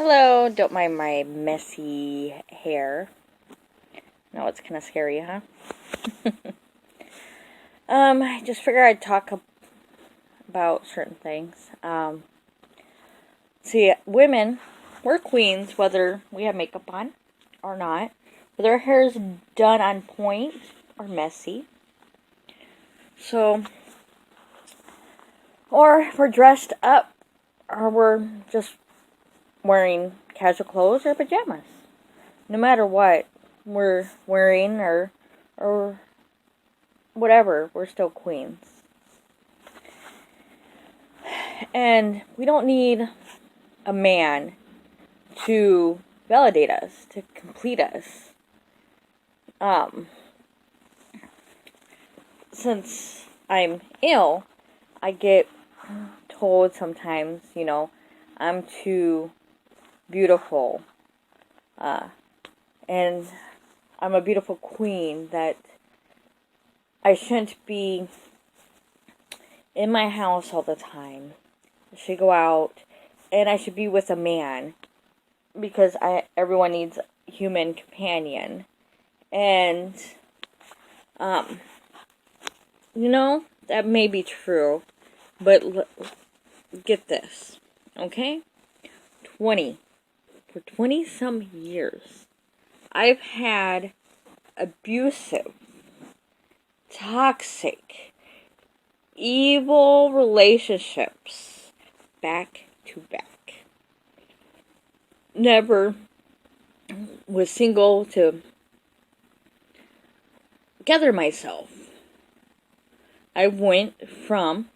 Hello, don't mind my messy hair. No, it's kind of scary, huh? I just figured I'd talk about certain things. See, women, we're queens whether we have makeup on or not. Whether our hair is done on point or messy. So, or if we're dressed up or we're just wearing casual clothes or pajamas. No matter what we're wearing or whatever, we're still queens. And we don't need a man to validate us, to complete us. Since I'm ill, I get told sometimes, I'm too beautiful. And I'm a beautiful queen, that I shouldn't be in my house all the time. I should go out, and I should be with a man, because everyone needs a human companion. And, that may be true, but get this, okay? For 20 some years, I've had abusive, toxic, evil relationships back to back. Never was single to gather myself. I went from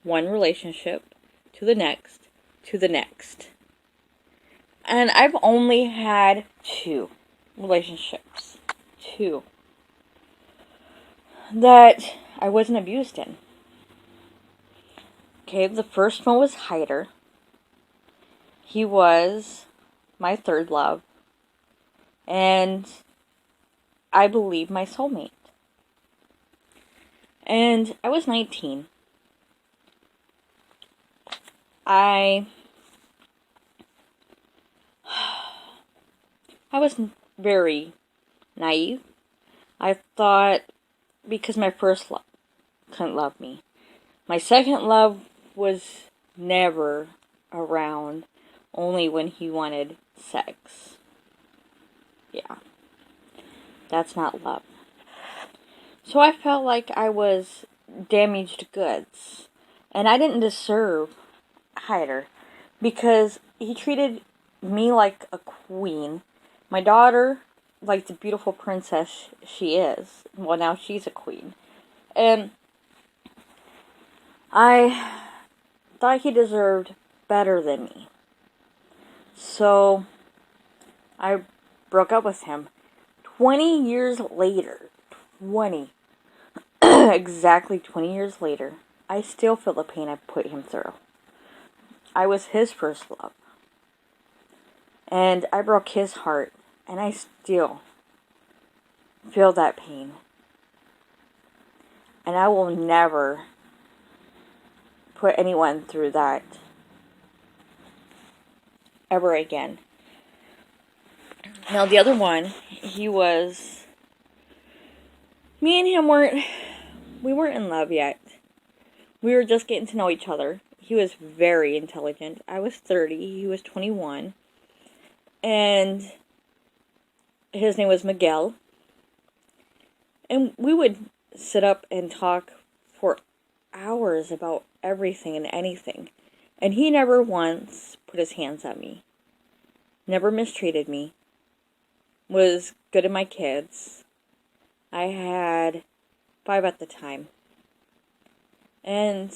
one relationship to the next to the next. And I've only had 2 relationships. 2. That I wasn't abused in. Okay, the first one was Hyder. He was my third love. And I believe my soulmate. And I was 19. I was very naive. I thought, because my first love couldn't love me. My second love was never around, only when he wanted sex. Yeah. That's not love. So I felt like I was damaged goods. And I didn't deserve Hyder, because he treated me like a queen. My daughter, like the beautiful princess she is. Well, now she's a queen. And I thought he deserved better than me. So I broke up with him. 20 years later, exactly 20 years later, I still feel the pain I put him through. I was his first love. And I broke his heart. And I still feel that pain. And I will never put anyone through that ever again. Now, the other one, me and him we weren't in love yet. We were just getting to know each other. He was very intelligent. I was 30. He was 21. And his name was Miguel. And we would sit up and talk for hours about everything and anything. And he never once put his hands on me. Never mistreated me. Was good to my kids. I had 5 at the time. And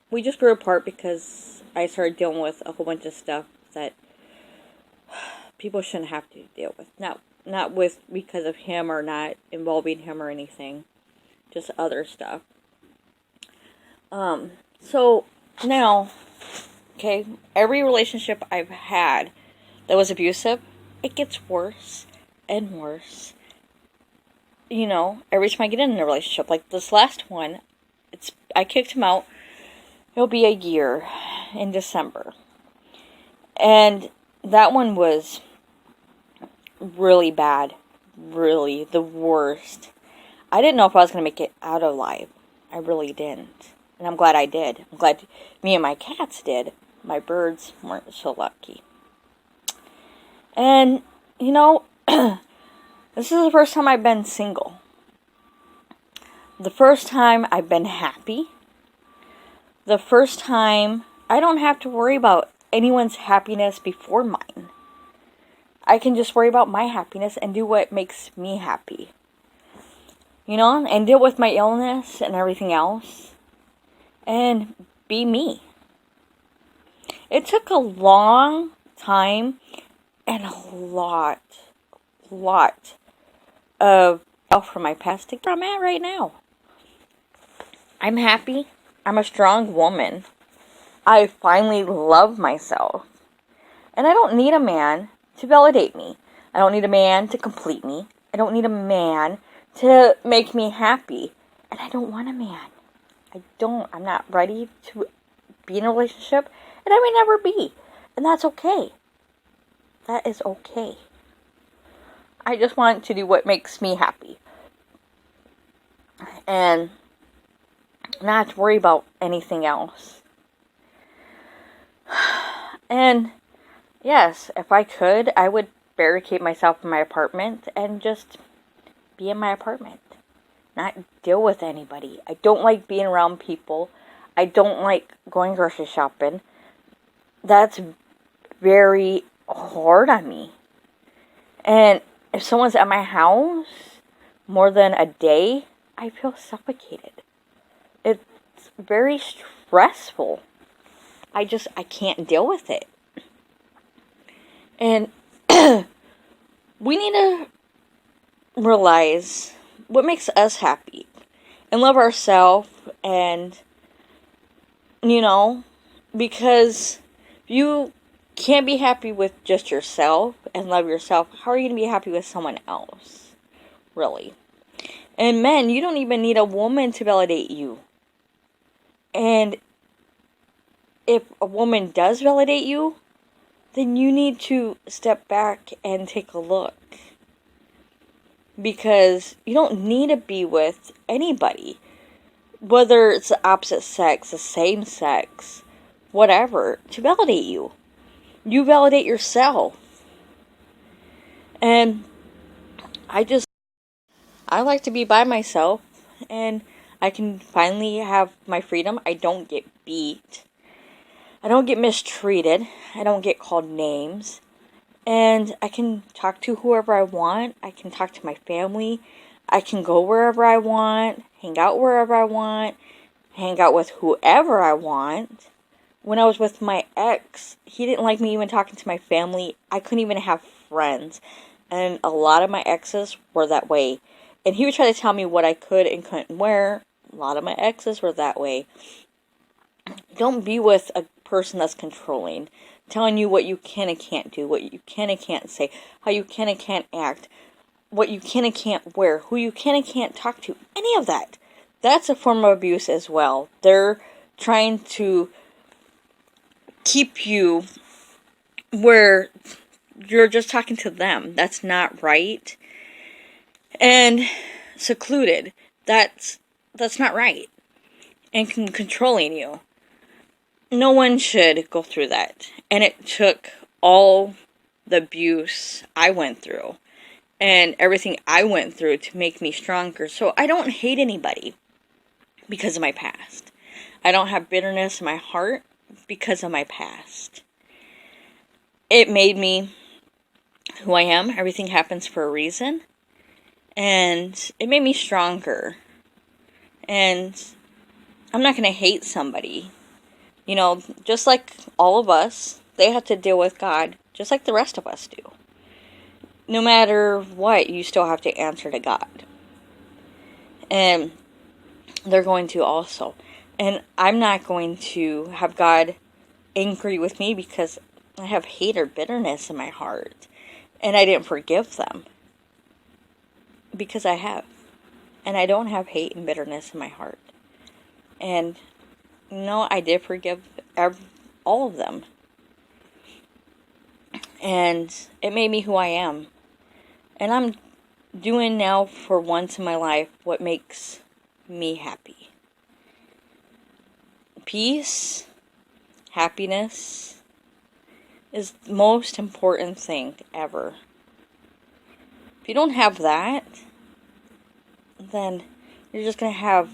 we just grew apart because I started dealing with a whole bunch of stuff that people shouldn't have to deal with. Not because of him or not involving him or anything. Just other stuff. So now, okay, every relationship I've had that was abusive, it gets worse and worse. Every time I get in a relationship, like this last one, I kicked him out. It'll be a year in December. And that one was really bad. Really, the worst. I didn't know if I was going to make it out alive. I really didn't. And I'm glad I did. I'm glad me and my cats did. My birds weren't so lucky. And, you know, this is the first time I've been single. The first time I've been happy. The first time I don't have to worry about anyone's happiness before mine. I can just worry about my happiness and do what makes me happy. You know, and deal with my illness and everything else. And be me. It took a long time and a lot of help from my past to get where I'm at right now. I'm happy. I'm a strong woman. I finally love myself. And I don't need a man to validate me. I don't need a man to complete me. I don't need a man to make me happy. And I don't want a man. I'm not ready to be in a relationship. And I may never be. And that's okay. That is okay. I just want to do what makes me happy. And not have to worry about anything else. And yes, if I could, I would barricade myself in my apartment and just be in my apartment. Not deal with anybody. I don't like being around people. I don't like going grocery shopping. That's very hard on me. And if someone's at my house more than a day, I feel suffocated. It's very stressful. I can't deal with it. And we need to realize what makes us happy and love ourselves, and, you know, because you can't be happy with just yourself and love yourself. How are you going to be happy with someone else? Really. And men, you don't even need a woman to validate you. And if a woman does validate you, then you need to step back and take a look. Because you don't need to be with anybody. Whether it's the opposite sex, the same sex, whatever, to validate you. You validate yourself. And I like to be by myself, and I can finally have my freedom. I don't get beat. I don't get mistreated. I don't get called names. And I can talk to whoever I want. I can talk to my family. I can go wherever I want, hang out wherever I want, hang out with whoever I want. When I was with my ex, he didn't like me even talking to my family. I couldn't even have friends. And a lot of my exes were that way. And he would try to tell me what I could and couldn't wear. A lot of my exes were that way. Don't be with a person that's controlling, telling you what you can and can't do, what you can and can't say, how you can and can't act, what you can and can't wear, who you can and can't talk to, any of that. That's a form of abuse as well. They're trying to keep you where you're just talking to them. That's not right. And secluded. That's not right. And controlling you. No one should go through that. And it took all the abuse I went through and everything I went through to make me stronger. So I don't hate anybody because of my past. I don't have bitterness in my heart because of my past. It made me who I am. Everything happens for a reason. And it made me stronger. And I'm not going to hate somebody. You know, just like all of us, they have to deal with God, just like the rest of us do. No matter what, you still have to answer to God. And they're going to also. And I'm not going to have God angry with me because I have hate or bitterness in my heart. And I didn't forgive them. Because I have. And I don't have hate and bitterness in my heart. And no, I did forgive all of them. And it made me who I am. And I'm doing now for once in my life what makes me happy. Peace, happiness is the most important thing ever. If you don't have that, then you're just going to have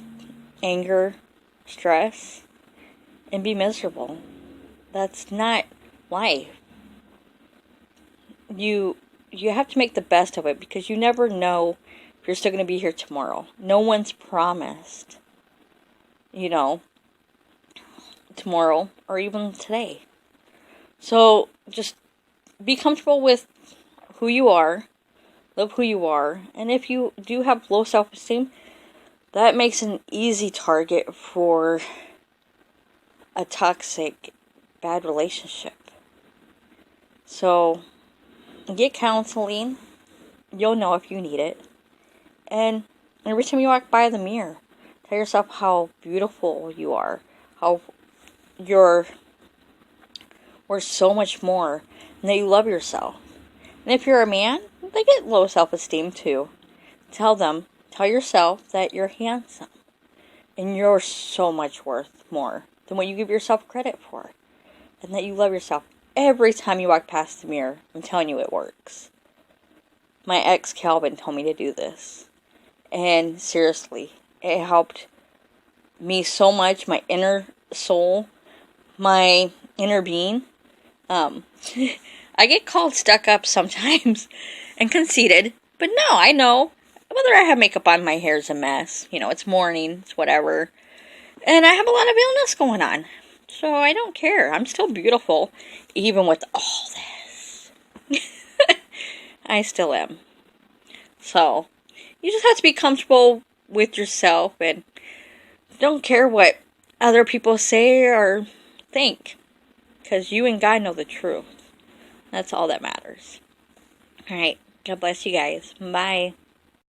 anger, stress, and be miserable. That's not life. You have to make the best of it, because you never know if you're still going to be here tomorrow. No one's promised, tomorrow or even today. So just be comfortable with who you are, love who you are, and if you do have low self-esteem, that makes an easy target for a toxic, bad relationship. So get counseling. You'll know if you need it. And every time you walk by the mirror, tell yourself how beautiful you are, how you're worth so much more, and that you love yourself. And if you're a man, they get low self-esteem too. Tell yourself that you're handsome, and you're so much worth more than what you give yourself credit for, and that you love yourself every time you walk past the mirror. I'm telling you, it works. My ex Calvin told me to do this, and seriously, it helped me so much, my inner soul, my inner being. I get called stuck up sometimes and conceited, but no, I know. Whether I have makeup on, my hair's a mess. It's morning, it's whatever. And I have a lot of illness going on. So I don't care. I'm still beautiful, even with all this. I still am. So, you just have to be comfortable with yourself and don't care what other people say or think. Because you and God know the truth. That's all that matters. Alright, God bless you guys. Bye.